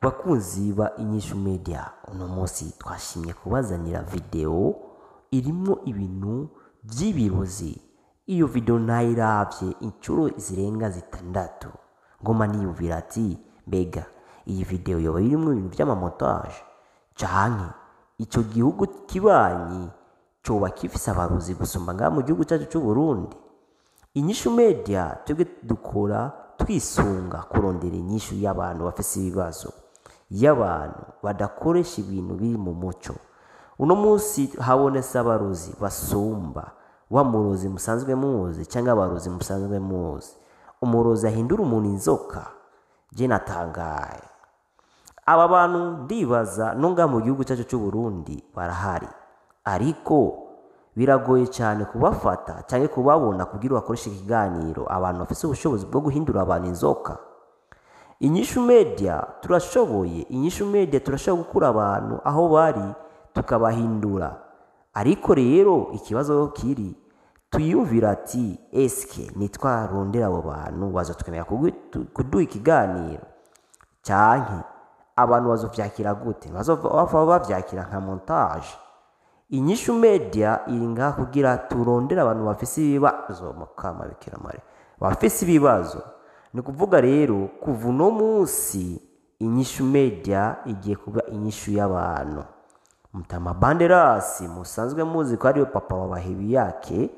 bakunzi ba Inyishu Media, uno munsi twashimye kubazanira video irimo ibintu by'ibirozi. Iyo video nayiravye incuro zirenga zitandatu, ngoma niyumvira ati mbega iyi video yoba irimo ibintu by'amamontage canke ico gihugu kibanyi coba kifise abarozi gusumba ngaha mu gihugu cyacu cy'u Burundi. Inyishu Media twebwe dukora twisunga kurondera inyishu y'abantu bafise ibibazo, y'abantu badakoresha ibintu biri mu muco. Uno munsi habonetse abarozi basumba wa murozi musanzwe muzi cyangwa abarozi musanzwe muzi. Umurozi ahindura umuntu inzoka, je natangaye. Aba bantu ndibaza no ngaha mu gihugu cyacu cy'u Burundi barahari, ariko biragoye cyane kubafata cyangwa kubabona kugira bakoreshe ikiganiro abantu bafite ubushobozi bwo guhindura abantu inzoka. Inyishu Media turashoboye, Inyishu Media turashobora gukura abantu aho bari tukabahindura. Ariko rero ikibazo kiri tuyumvira ati eske nitwarondera abo bantu bazotwemera kuduha ikiganiro canke abantu bazovyakira gute? Bazova bavyakira nka montage? Inyishu Media iri ngaha kugira turondera abantu bafise ibibazo mukama bikira mare bafise ibibazo. Ni kuvuga rero kuva uno munsi Inyishu Media igiye kuba inyishu y'abantu. Mutama Banderasi musanzwe muzi ko ariwe papa wa Bahebi yake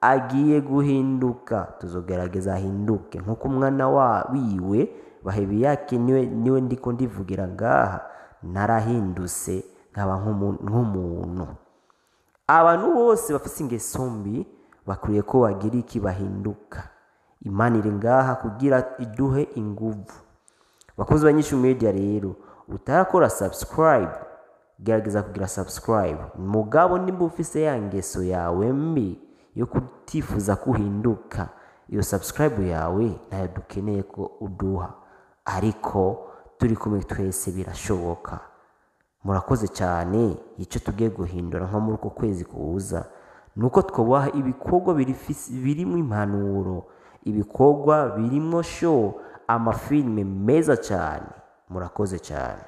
agiye guhinduka, tuzogerageza ahinduke nkuko umwana wiwe Bahebi yake niwe ndiko ndivugira ngaha, narahindutse nkaba nk'umuntu. Abantu bose bafise ingeso mbi bakwiye ko bagira iki bahinduka. Imana iri ngaha kugira iduhe inguvu. Bakunzi ba Inyishu Media rero, utarakora subscribe gerageza kugira subscribe. Mugabo nimba ufise ya ngeso yawe mbi yo kutifuza kuhinduka, iyo subscribe yawe nayo dukeneye ko uduha, ariko turi kumwe twese birashoboka. Murakoze cyane. Icyo tugiye guhindura nko muri uko kwezi kuza nuko twobaha ibikorwa birimo impanuro, ibikorwa birimo show, amafilme meza cyane. Murakoze cyane.